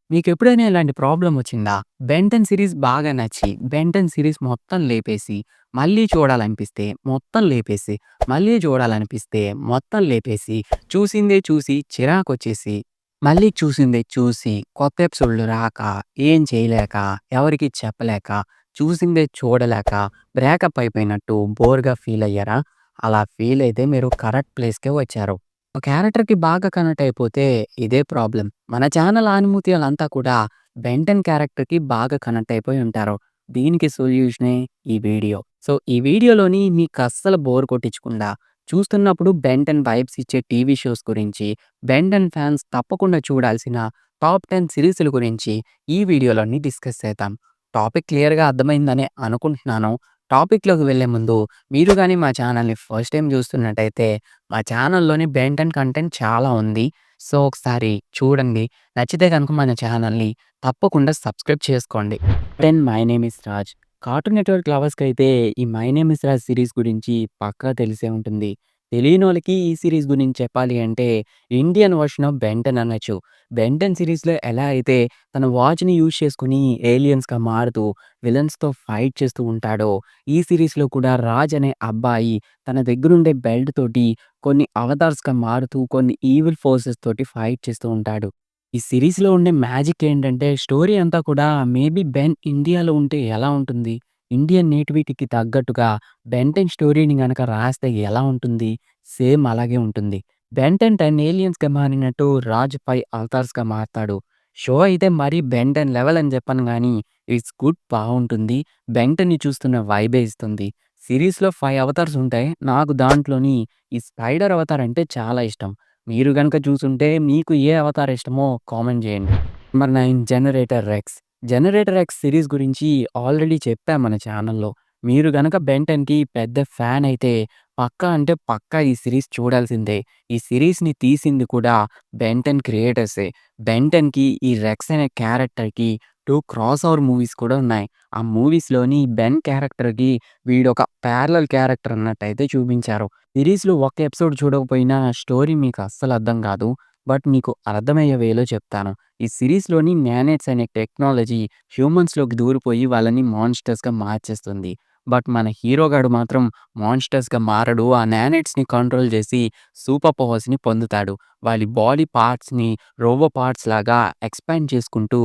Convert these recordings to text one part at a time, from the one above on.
మీకెప్పుడైనా ఇలాంటి ప్రాబ్లమ్ వచ్చిందా? 'బెన్ 10' సీరీస్ బాగా నచ్చి 'బెన్ 10' సీరీస్ మొత్తం లేపేసి, మళ్ళీ చూడాలనిపిస్తే మొత్తం లేపేసి, మళ్ళీ చూడాలనిపిస్తే మొత్తం లేపేసి, చూసిందే చూసి చిరాకొచ్చేసి, మళ్ళీ చూసిందే చూసి, కొత్త ఎపిసోడ్‌లు రాక, ఏం చేయలేక, ఎవరికీ చెప్పలేక, చూసిందే చూడలేక, బ్రేకప్ అయిపోయినట్టు బోర్‌గా ఫీల్ అయ్యారా? అలా ఫీల్ అయితే మీరు కరెక్ట్ ప్లేస్‌కే వచ్చారు. ఒక క్యారెక్టర్‌కి బాగా కనెక్ట్ అయిపోతే ఇదే ప్రాబ్లమ్. మన ఛానల్ ఆనిముత్యాలంతా కూడా 'బెన్ 10' క్యారెక్టర్‌కి బాగా కనెక్ట్ అయిపోయి ఉంటారు. దీనికి సొల్యూషనే ఈ వీడియో. సో, ఈ వీడియోలోని మీకస్సలు బోర్ కొట్టించకుండా, చూస్తున్నప్పుడు 'బెన్ 10' వైబ్స్ ఇచ్చే టీవీ షోస్ గురించి, 'బెన్ 10' ఫ్యాన్స్ తప్పకుండా చూడాల్సిన టాప్ 10 సీరీస్‌ల గురించి ఈ వీడియోలోని డిస్కస్ చేద్దాం. టాపిక్ క్లియర్‌గా అర్థమైందనే అనుకుంటున్నాను. టాపిక్‌లోకి వెళ్ళే ముందు మీరు గాని మా ఛానల్‌ని ఫస్ట్ టైమ్ చూస్తున్నట్టయితే మా ఛానల్‌లోని 'బెన్ 10' కంటెంట్ చాలా ఉంది. సో, ఒకసారి చూడండి. నచ్చితే గనుక మన ఛానల్‌ని తప్పకుండా సబ్స్క్రైబ్ చేసుకోండి. 10 my name is Raj. Cartoon network లవర్స్‌కైతే ఈ 'my name is Raj' series గురించి పక్కా తెలిసే ఉంటుంది. తెలియనోళ్ళకి ఈ సీరీస్ గురించి చెప్పాలి అంటే ఇండియన్ వర్షన్ ఆఫ్ 'బెన్ 10' అనొచ్చు. 'బెన్ 10' సీరీస్‌లో ఎలా అయితే తన వాచ్‌ని యూజ్ చేసుకొని ఏలియన్స్‌గా మారుతూ విలన్స్‌తో ఫైట్ చేస్తూ ఉంటాడో, ఈ సీరీస్‌లో కూడా రాజ్ అనే అబ్బాయి తన దగ్గరుండే బెల్ట్ తోటి కొన్ని అవతార్స్‌గా మారుతూ కొన్ని ఈవిల్ ఫోర్సెస్ తోటి ఫైట్ చేస్తూ ఉంటాడు. ఈ సీరీస్‌లో ఉండే మ్యాజిక్ ఏంటంటే స్టోరీ అంతా కూడా మేబీ బెన్ ఇండియాలో ఉంటే ఎలా ఉంటుంది? ఇండియన్ నేటివిటీకి తగ్గట్టుగా 'బెన్ 10' స్టోరీని గనక రాస్తే ఎలా ఉంటుంది? సేమ్ అలాగే ఉంటుంది. 'బెన్ 10' ఏలియన్స్‌గా మారినట్టు రాజ్ 5 అవతార్స్‌గా మారతాడు. షో అయితే మరీ 'బెన్ 10' లెవెల్ అని చెప్పను గానీ ఇట్స్ గుడ్ బావుంటుంది. 'బెన్ 10'ని చూస్తున్న వైబే ఇస్తుంది. సిరీస్‌లో 5 అవతార్స్ ఉంటాయి. నాకు దాంట్లోని ఈ స్పైడర్ అవతార్ అంటే చాలా ఇష్టం. మీరు గనుక చూసుంటే మీకు ఏ అవతార్ ఇష్టమో కామెంట్ జేయండి. Number 9 generator rex. Generator X series గురించి ఆల్రెడీ చెప్పా మన ఛానల్‌లో. మీరు గనక 'బెన్ 10'కి పెద్ద ఫ్యాన్ అయితే పక్కా అంటే పక్కా ఈ సీరీస్ చూడాల్సిందే. ఈ సీరీస్‌ని తీసింది కూడా 'బెన్ 10' క్రియేటర్సే. 'బెన్ 10'కి ఈ రెక్స్ అనే క్యారెక్టర్‌కి 2 క్రాస్ ఓవర్ మూవీస్ కూడా ఉన్నాయి. ఆ మూవీస్‌లోని బెన్ క్యారెక్టర్‌కి వీడొక ప్యారలల్ క్యారెక్టర్ అన్నట్టయితే చూపించారు. సిరీస్‌లో ఒక్క ఎపిసోడ్ చూడకపోయినా స్టోరీ మీకు అస్సలు అర్థం కాదు. బట్ మీకు అర్థమయ్యే వేలో చెప్తాను. ఈ సిరీస్‌లోని నానెట్స్ అనే టెక్నాలజీ హ్యూమన్స్‌లోకి దూరిపోయి వాళ్ళని మాన్‌స్టర్స్‌గా మార్చేస్తుంది. బట్ మన హీరో గాడు మాత్రం మాన్‌స్టర్స్‌గా మారడు. ఆ నానెట్స్‌ని కంట్రోల్ చేసి సూపర్ పవర్స్‌ని పొందుతాడు. వాళ్ళ బాడీ పార్ట్స్‌ని రోబో పార్ట్స్ లాగా ఎక్స్‌పాండ్ చేసుకుంటూ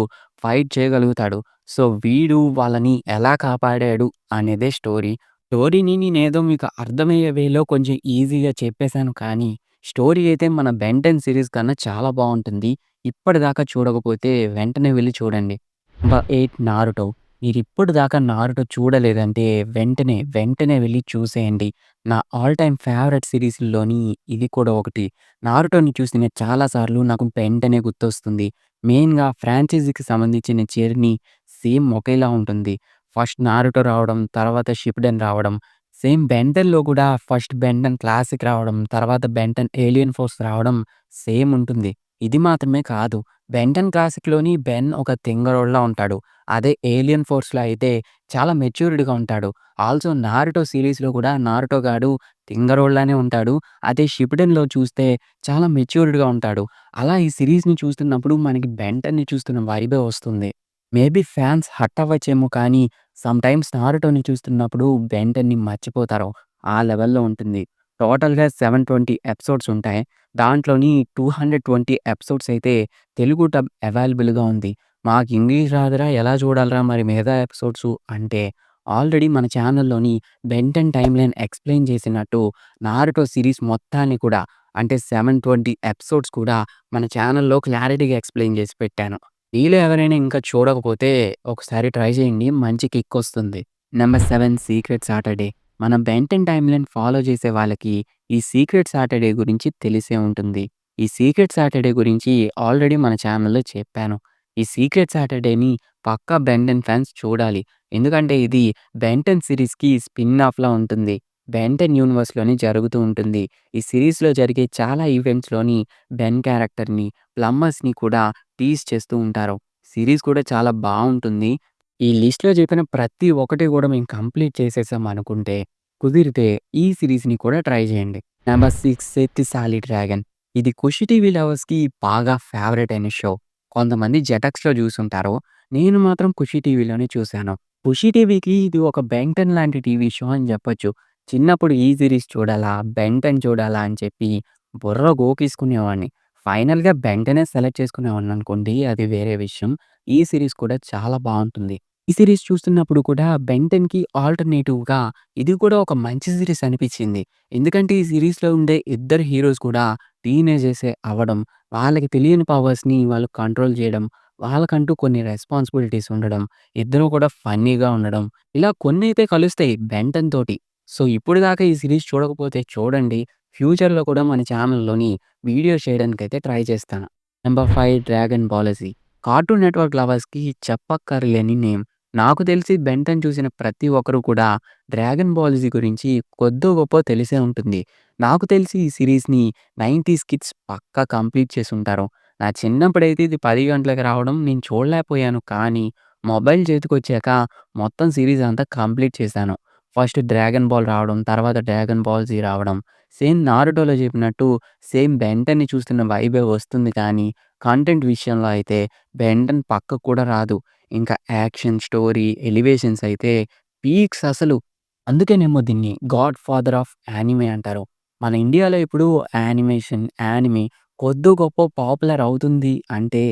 ఫైట్ చేయగలుగుతాడు. సో, వీడు వాళ్ళని ఎలా కాపాడాడు అనేదే స్టోరీ. స్టోరీని నేనేదో మీకు అర్థమయ్యే వేలో కొంచెం ఈజీగా చెప్పేసాను కానీ, స్టోరీ అయితే మన 'బెన్ 10' సీరీస్ కన్నా చాలా బావుంటుంది. ఇప్పటిదాకా చూడకపోతే వెంటనే వెళ్లి చూడండి. Number 8 Naruto. మీరిప్పటిదాకా నారుటో చూడలేదంటే వెంటనే వెళ్లి చూసేయండి. నా ఆల్ టైమ్ ఫేవరెట్ సీరీస్‌ల్లోని ఇది కూడా ఒకటి. నారుటోని చూసిన చాలా సార్లు నాకు 'బెన్ 10' గుర్తొస్తుంది. మెయిన్‌గా ఫ్రాంచైజీకి సంబంధించిన జర్నీ సేమ్ ఒకేలా ఉంటుంది. ఫస్ట్ 'నారుటో' రావడం, తర్వాత 'షిప్‌డెన్' రావడం. సేమ్ 'బెన్ 10'లో కూడా ఫస్ట్ 'బెన్ 10' క్లాసిక్ రావడం, తర్వాత 'బెన్ 10' ఏలియన్ ఫోర్స్ రావడం సేమ్ ఉంటుంది. ఇది మాత్రమే కాదు 'బెన్ 10' క్లాసిక్‌లోని బెన్ ఒక తింగరోడిలా ఉంటాడు. అదే 'ఏలియన్ ఫోర్స్‌లో' అయితే చాలా మెచ్యూర్డ్‌గా ఉంటాడు. ఆల్సో 'నారుటో' సీరీస్‌లో కూడా 'నారుటో' గాడు తింగరోడిలానే ఉంటాడు. అదే 'షిప్‌డెన్‌లో' చూస్తే చాలా మెచ్యూర్డ్‌గా ఉంటాడు. అలా ఈ సీరీస్‌ని చూస్తున్నప్పుడు మనకి 'బెన్ 10'ని చూస్తున్న వైబే వస్తుంది. మేబీ ఫ్యాన్స్ హర్ట్ అవ్వచ్చేమో కానీ సమ్‌టైమ్స్ 'నారుటోని' చూస్తున్నప్పుడు 'బెన్ 10'ని మర్చిపోతారు. ఆ లెవెల్‌లో ఉంటుంది. టోటల్‌గా 720 ఎపిసోడ్స్ ఉంటాయి. దాంట్లోని 220 ఎపిసోడ్స్ అయితే తెలుగు డబ్ అవైలబుల్‌గా ఉంది. మాకు ఇంగ్లీష్ రాదురా ఎలా చూడాలిరా మరి మిగతా ఎపిసోడ్సు అంటే ఆల్రెడీ మన ఛానల్‌లోని 'బెన్ 10' టైమ్‌లైన్ ఎక్స్‌ప్లెయిన్ చేసినట్టు 'నారుటో' సీరీస్ మొత్తాన్ని కూడా అంటే 720 ఎపిసోడ్స్ కూడా మన ఛానల్‌లో క్లారిటీగా ఎక్స్‌ప్లెయిన్ చేసి పెట్టాను. మీలో ఎవరైనా ఇంకా చూడకపోతే ఒకసారి ట్రై చేయండి. మంచి కిక్కొస్తుంది. Number 7 secret Saturday. మన 'బెన్ 10' టైమ్‌లైన్ ఫాలో చేసే వాళ్ళకి ఈ సీక్రెట్ సాటర్‌డే గురించి తెలిసే ఉంటుంది. ఈ సీక్రెట్ సాటర్‌డే గురించి ఆల్రెడీ మన ఛానల్‌లో చెప్పాను. ఈ సీక్రెట్ సాటర్‌డేని పక్కా 'బెన్ 10' ఫ్యాన్స్ చూడాలి. ఎందుకంటే ఇది 'బెన్ 10' సీరీస్‌కి స్పిన్ ఆఫ్‌లా ఉంటుంది. 'బెన్ 10' యూనివర్స్‌లోనే జరుగుతూ ఉంటుంది. ఈ సీరీస్‌లో జరిగే చాలా ఈవెంట్స్‌లోని బెన్ క్యారెక్టర్‌ని, ప్లమ్మర్స్‌ని కూడా టీజ్ చేస్తూ ఉంటారు. సీరీస్ కూడా చాలా బావుంటుంది. ఈ లిస్ట్‌లో చెప్పిన ప్రతి ఒక్కటి కూడా మేము కంప్లీట్ చేసేసాం అనుకుంటే, కుదిరితే ఈ సీరీస్‌ని కూడా ట్రై చేయండి. Number 6 'Seth solid dragon'. ఇది 'ఖుషి టీవీ' లవర్స్‌కి బాగా ఫేవరెట్ అయిన షో. కొంతమంది జెటెక్స్‌లో జూసుంటారు. నేను మాత్రం ఖుషి టీవీలోనే చూసాను. ఖుషి టీవీకి ఇది ఒక 'బెన్ 10' లాంటి టీవీ షో అని జెప్పొచ్చు. చిన్నప్పుడు ఈ సీరీస్ చూడాలా, 'బెన్ 10' చూడాలా అని చెప్పి బుర్ర గోకేసుకునేవాడిని. ఫైనల్‌గా 'బెన్ 10' సెలెక్ట్ చేసుకునేవాడిననుకోండి అది వేరే విషయం. ఈ సీరీస్ కూడా చాలా బావుంటుంది. ఈ సీరీస్ చూస్తున్నప్పుడు కూడా 'బెన్ 10'కి ఆల్టర్‌నేటివ్‌గా ఇది కూడా ఒక మంచి సీరీస్ అనిపిచ్చింది. ఎందుకంటే ఈ సీరీస్‌లో ఉండే ఇద్దరు హీరోస్ కూడా టీనేజర్సే అవ్వడం, వాళ్ళకి తెలియని పవర్స్‌ని వాళ్ళు కంట్రోల్ జేయడం, వాళ్ళకంటూ కొన్ని రెస్పాన్సిబిలిటీస్ ఉండడం, ఇద్దరు కూడా ఫన్నీగా ఉండడం, ఇలా కొన్నైతే కలుస్తాయి 'బెన్ 10' తోటి. సో, ఇప్పటిదాకా ఈ సీరీస్ చూడకపోతే చూడండి. ఫ్యూచర్‌లో కూడా మన ఛానెల్‌లోని వీడియోస్ చేయడానికైతే ట్రై చేస్తాను. Number 5 'dragon ball Z'. Cartoon network లవర్స్‌కి చెప్పక్కర్లేని నేమ్. నాకు తెలిసి 'బెన్ 10' చూసిన ప్రతి ఒక్కరు కూడా 'డ్రాగన్ బాల్ జీ' గురించి కొద్దో గొప్పో తెలిసే ఉంటుంది. నాకు తెలిసి ఈ సీరీస్‌ని 90స్ కిడ్స్ పక్కా కంప్లీట్ చేసుంటారు. నా చిన్నప్పుడైతే ఇది 10 గంటలకు రావడం నేను చూడలేకపోయాను. కానీ మొబైల్ చేతికొచ్చాక మొత్తం సీరీస్ అంతా కంప్లీట్ చేశాను. ఫస్ట్ 'డ్రాగన్ బాల్' రావడం, తర్వాత 'డ్రాగన్ బాల్ జీ' రావడం. సేమ్ 'నారుటోలో' చెప్పినట్టు సేమ్ 'బెన్ 10'ని చూస్తున్న వైబే వస్తుంది కానీ, కంటెంట్ విషయంలో అయితే 'బెన్ 10' పక్కకు కూడా రాదు. ఇంకా యాక్షన్, స్టోరీ, ఎలివేషన్స్ అయితే పీక్స్ అసలు. అందుకేనేమో దీన్ని 'గాడ్ ఫాదర్ ఆఫ్ యానిమే' అంటారు. మన ఇండియాలో ఇప్పుడు యానిమేషన్, యానిమే కొద్దో గొప్పో పాపులర్ అవుతుంది అంటే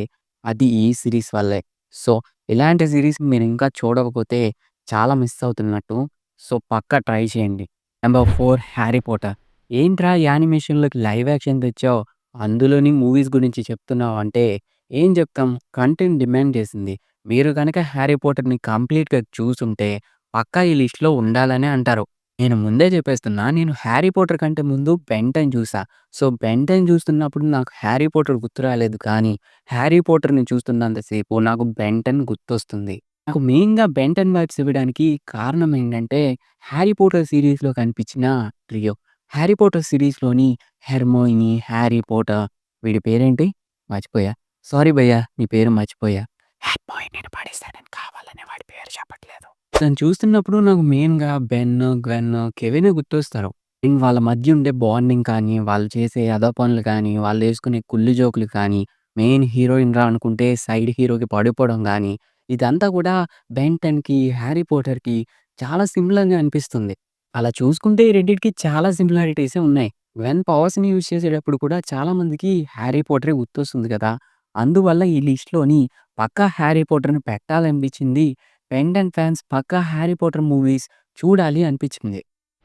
అది ఈ సీరీస్ వల్లే. సో, ఇలాంటి సీరీస్ మీరింకా చూడకపోతే చాలా మిస్ అవుతున్నట్టు. సో, పక్కా ట్రై చేయండి. Number 4 'Harry Potter'. ఏంట్రా యానిమేషన్‌లోకి లైవ్ యాక్షన్ తెచ్చావు, అందులోని మూవీస్ గురించి చెప్తున్నావు అంటే ఏం చెప్తాం, కంటెంట్ డిమాండ్ చేసింది. మీరు గనక 'హ్యారీ పాటర్‌ని' కంప్లీట్‌గా చూసుంటే పక్కా ఈ లిస్ట్‌లో ఉండాలనే అంటారు. నేను ముందే చెప్పేస్తున్నా. నేను 'హ్యారీ పాటర్' కంటే ముందు 'బెన్ 10' చూసా. సో, 'బెన్ 10' చూస్తున్నప్పుడు నాకు 'హ్యారీ పాటర్' గుర్తు రాలేదు కానీ, 'హ్యారీ పాటర్‌ని' చూస్తున్నంత సేపు నాకు 'బెన్ 10' గుర్తొస్తుంది. నాకు మెయిన్‌గా 'బెన్ 10' వైబ్స్ ఇవ్వడానికి కారణం ఏంటంటే, 'హ్యారీ పాటర్' సీరీస్‌లో కనిపించిన ట్రియో. 'హ్యారీ పాటర్' సీరీస్‌లోని హెర్మోయిని, హ్యారీ పాటర్ వీడి పేరేంటి? మర్చిపోయా. సారీ భయ్యా! నీ పేరు మర్చిపోయా. హెర్మోయినిని పడేసానని కావాలనే వాడి పేరు చెప్పట్లేదు. తను చూస్తున్నప్పుడు నాకు మెయిన్‌గా బెన్, గ్వెన్, కెవినే గుర్తొస్తారు. వాళ్ళ మధ్య ఉండే బాండింగ్ కానీ, వాళ్ళు చేసే ఎదవ పనులు కానీ, వాళ్ళేసుకునే కుళ్ళు జోకులు కానీ, మెయిన్ హీరోయిన్‌రా అనుకుంటే సైడ్ హీరోకి పడిపోవడం గానీ, ఇదంతా కూడా 'బెన్ 10'కి, 'హ్యారీ పాటర్‌కి' చాలా సిమిలర్‌గా అనిపిస్తుంది. అలా చూసుకుంటే ఈ రెండిటికి చాలా సిమిలారిటీసే ఉన్నాయి. గ్వెన్ పవర్స్‌ని యూజ్ చేసేటప్పుడు కూడా చాలా మందికి 'హ్యారీ పాటరే' గుర్తొస్తుంది కదా! అందువల్ల ఈ లిస్ట్‌లోని పక్కా 'హ్యారీ పాటర్‌ని' పెట్టాలనిపించింది. 'బెన్ 10' ఫ్యాన్స్ పక్కా 'హ్యారీ పాటర్' మూవీస్ చూడాలి అనిపించింది.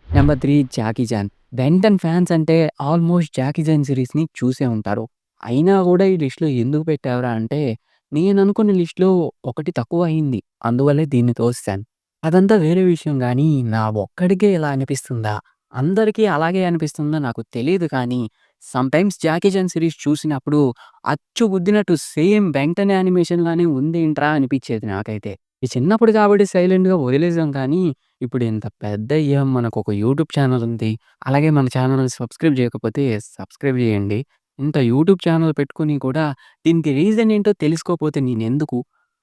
Number 3 Jackie Chan. 'Ben 10' fans అంటే ఆల్మోస్ట్ జాకీ చాన్ సీరీస్‌ని చూసే ఉంటారు. అయినా గూడా ఈ లిస్ట్‌లో ఎందుకు పెట్టావురా అంటే, నేననుకున్న లిస్ట్‌లో ఒకటి తక్కువ అయింది. అందువల్లే దీన్ని తోసేసాను. అదంతా వేరే విషయం గానీ, నా ఒక్కడికే ఇలా అనిపిస్తుందా? అందరికీ అలాగే అనిపిస్తుందో నాకు తెలీదు కానీ, సమ్‌టైమ్స్ జాకీ చాన్ సీరీస్ చూసినప్పుడు అచ్చు గుద్దినట్టు సేమ్ 'బెన్ 10' యానిమేషన్ లానే ఉందేంట్రా అనిపిచ్చేది నాకైతే. ఈ చిన్నప్పుడు కాబట్టి సైలెంట్‌గా వదిలేసాం కానీ, ఇప్పుడు ఇంత పెద్దయ్యాం, మనకొక యూట్యూబ్ ఛానెల్ ఉంది. అలాగే మన ఛానెల్‌ని సబ్స్క్రైబ్ చేయకపోతే సబ్స్క్రైబ్ చేయండి. ఇంత యూట్యూబ్ ఛానెల్ పెట్టుకొని కూడా దీనికి రీజన్ ఏంటో తెలుసుకోపోతే నేనెందుకు?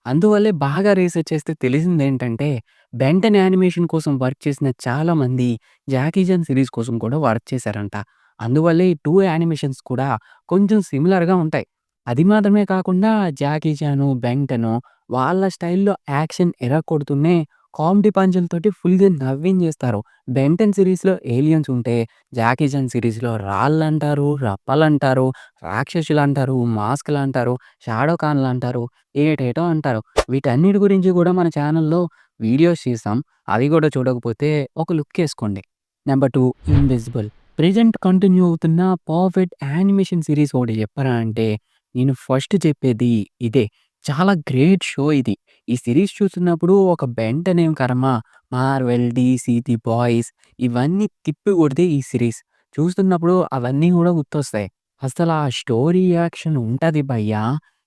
అందువల్లే బాగా రీసెర్చ్ చేస్తే తెలిసిందేంటంటే, 'బెన్ 10' యానిమేషన్ కోసం వర్క్ చేసిన చాలామంది 'జాకీ చాన్' సీరీస్ కోసం కూడా వర్క్ చేశారంట. అందువల్లే ఈ 2 యానిమేషన్స్ కూడా కొంచెం సిమిలర్‌గా ఉంటాయి. అది మాత్రమే కాకుండా 'జాకీ చాను', 'బెన్ 10' వాళ్ళ స్టైల్‌లో యాక్షన్ ఎరక్కొడుతూనే కామెడీ పంచులతోటి ఫుల్‌గా నవ్వించేస్తారు. 'బెన్ 10' సీరీస్‌లో ఏలియన్స్ ఉంటే 'జాకీ చాన్' సీరీస్‌లో రాళ్ళంటారు, రప్పలంటారు, రాక్షసులంటారు, మాస్క్‌లంటారు, షాడో ఖాన్‌లంటారు, ఏటేటో అంటారు. వీటన్నిటి గురించి కూడా మన ఛానెల్‌లో వీడియోస్ చేసాం. అవి కూడా చూడకపోతే ఒక లుక్కేసుకోండి. Number 2 invisible. ప్రెజెంట్ కంటిన్యూ అవుతున్న పర్ఫెక్ట్ యానిమేషన్ సీరీస్ ఒకటి చెప్పరా అంటే, నేను ఫస్ట్ చెప్పేది ఇదే. చాలా గ్రేట్ షో ఇది. ఈ సీరీస్ చూస్తున్నప్పుడు ఒక 'బెన్ 10' ఏం కర్మ, మార్వెల్, డీసీ, ది బాయ్స్ ఇవన్నీ తిప్పి కొడితే ఈ సీరీస్. చూస్తున్నప్పుడు అవన్నీ కూడా గుర్తొస్తాయి. అసలా స్టోరీ యాక్షన్ ఉంటది భయ్యా!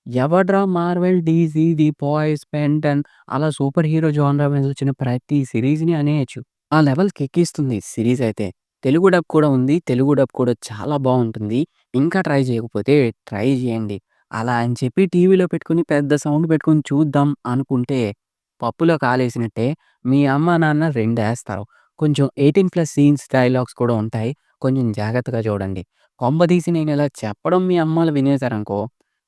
ఎవడ్రా Marvel, DC, the boys, 'Ben 10' అలా సూపర్ హీరో జోనర్ మీద వచ్చిన ప్రతి సీరీస్‌ని అనేయొచ్చు. ఆ లెవెల్‌కెక్కిస్తుంది సీరీస్ అయితే. తెలుగు డబ్ కూడా ఉంది. తెలుగు డబ్ కూడా చాలా బావుంటుంది. ఇంకా ట్రై చేయకపోతే ట్రై చేయండి. అలా అని చెప్పి టీవీలో పెట్టుకొని పెద్ద సౌండ్ పెట్టుకొని చూద్దాం అనుకుంటే పప్పులో కాలేసినట్టే. మీ అమ్మ, నాన్న రెండేస్తారు. కొంచెం 18+ సీన్స్, డైలాగ్స్ కూడా ఉంటాయి. కొంచెం జాగ్రత్తగా చూడండి. కొంపదీసి నేనిలా చెప్పడం మీ అమ్మోళ్ళు వినేసారనుకో,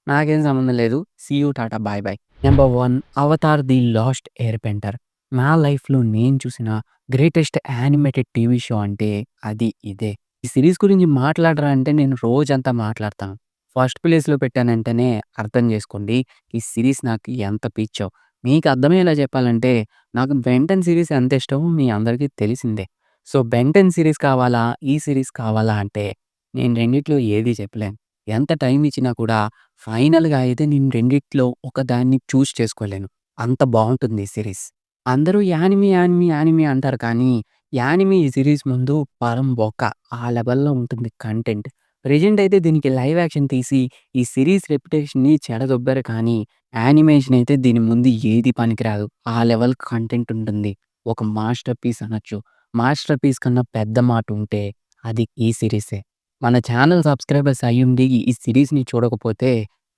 నాకేం సంబంధం లేదు. See you tata bye bye. Number 1 'Avatar the Last Airbender'. నా లైఫ్‌లో నేను చూసిన గ్రేటెస్ట్ యానిమేటెడ్ టీవీ షో అంటే అది ఇదే. ఈ సీరీస్ గురించి మాట్లాడరా అంటే నేను రోజంతా మాట్లాడతాను. ఫస్ట్ ప్లేస్‌లో పెట్టానంటేనే అర్థం చేసుకోండి ఈ సీరీస్ నాకు ఎంత పిచ్చో. మీకు అర్థమయ్యేలా చెప్పాలంటే నాకు 'బెన్ 10' సీరీస్ ఎంత ఇష్టమో మీ అందరికీ తెలిసిందే. సో 'బెన్ 10' సీరీస్ కావాలా? ఈ సీరీస్ కావాలా? అంటే నేను రెండిట్లో ఏది చెప్పలేను. ఎంత టైం ఇచ్చినా కూడా ఫైనల్‌గా అయితే నేను రెండిట్లో ఒకదాన్ని చూజ్ చేసుకోలేను. అంత బావుంటుంది ఈ సీరీస్. అందరూ యానిమి, యానిమి, యానిమి అంటారు కానీ, యానిమి ఈ సీరీస్ ముందు పరం బొక్క. ఆ లెవెల్‌లో ఉంటుంది కంటెంట్. ప్రెజెంట్ అయితే దీనికి లైవ్ యాక్షన్ తీసి ఈ సీరీస్ రెప్యుటేషన్‌ని చెడదొబ్బారు కానీ, యానిమేషన్ అయితే దీని ముందు ఏది పనికిరాదు. ఆ లెవెల్ కంటెంట్ ఉంటుంది. ఒక మాస్టర్ పీస్ అనొచ్చు. మాస్టర్ పీస్ కన్నా పెద్ద మాట ఉంటే అది ఈ సీరీసే. మన ఛానల్ సబ్‌స్క్రైబర్స్ అయ్యుండి ఈ సీరీస్‌ని చూడకపోతే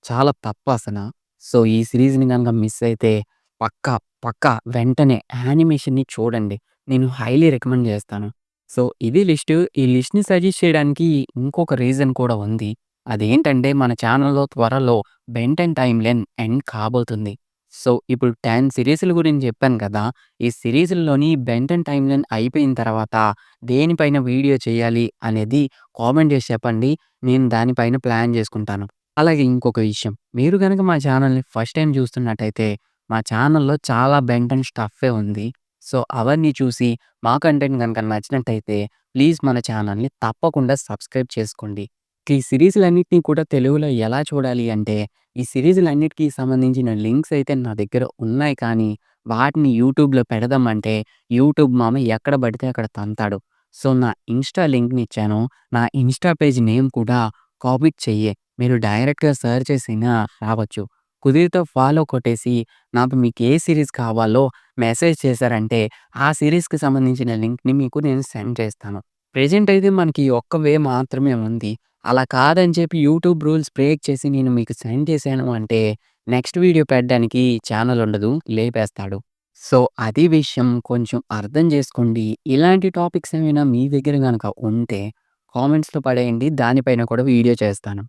చాలా తప్పసల. సో, ఈ సీరీస్‌ని గనక మిస్ అయితే పక్కా, పక్కా వెంటనే యానిమేషన్‌ని చూడండి. నేను హైలీ రికమెండ్ చేస్తాను. సో, ఇది లిస్టు. ఈ లిస్ట్‌ని సజెస్ట్ చేయడానికి ఇంకొక రీజన్ కూడా ఉంది. అదేంటంటే మన ఛానల్‌లో త్వరలో 'బెన్ 10' టైమ్‌లైన్ ఎండ్ కాబోతుంది. సో, ఇప్పుడు 10 సీరీస్‌ల గురించి చెప్పాను కదా! ఈ సీరీస్‌ల్లోని 'బెన్ 10' టైమ్‌లైన్ అయిపోయిన తర్వాత దేనిపైన వీడియో చేయాలి అనేది కామెంట్ చేసి చెప్పండి. నేను దానిపైన ప్లాన్ చేసుకుంటాను. అలాగే ఇంకొక విషయం. మీరు గనక మా ఛానల్‌ని ఫస్ట్ టైమ్ చూస్తున్నట్టయితే, మా ఛానల్‌లో చాలా బెన్ 10 స్టఫే ఉంది. సో, అవన్నీ చూసి మా కంటెంట్ గనక నచ్చినట్టయితే, ప్లీజ్ మన ఛానల్‌ని తప్పకుండా సబ్స్క్రైబ్ చేసుకోండి. ఈ సీరీస్‌లన్నిటిని కూడా తెలుగులో ఎలా చూడాలి అంటే, ఈ సీరీస్‌లన్నిటికి సంబంధించిన లింక్స్ అయితే నా దగ్గర ఉన్నాయి కానీ, వాటిని యూట్యూబ్‌లో పెడదామంటే, యూట్యూబ్ మామ ఎక్కడ పడితే అక్కడ తంతాడు. సో, నా ఇన్‌స్టా లింక్‌ని ఇచ్చాను. నా ఇన్‌స్టా పేజ్ నేమ్ కూడా కాపీ చెయ్యి. మీరు డైరెక్ట్‌గా సెర్చ్ చేసినా రావచ్చు. కుదిరితే ఫాలో కొట్టేసి, నాకు మీకు ఏ సీరీస్ కావాలో మెసేజ్ చేశారంటే, ఆ సీరీస్‌కి సంబంధించిన లింక్‌ని మీకు నేను సెండ్ చేస్తాను. ప్రెజెంట్ అయితే మనకి ఈ ఒక్క వే మాత్రమే ఉంది. అలా కాదని చెప్పి యూట్యూబ్ రూల్స్ బ్రేక్ చేసి నేను మీకు సెండ్ చేశాను అంటే, నెక్స్ట్ వీడియో పెట్టడానికి ఛానల్ ఉండదు. లేపేస్తాడు. సో, అది విషయం కొంచెం అర్థం చేసుకోండి. ఇలాంటి టాపిక్స్ ఏమైనా మీ దగ్గర గనక ఉంటే కామెంట్స్‌లో పడేయండి. దానిపైన కూడా వీడియో చేస్తాను.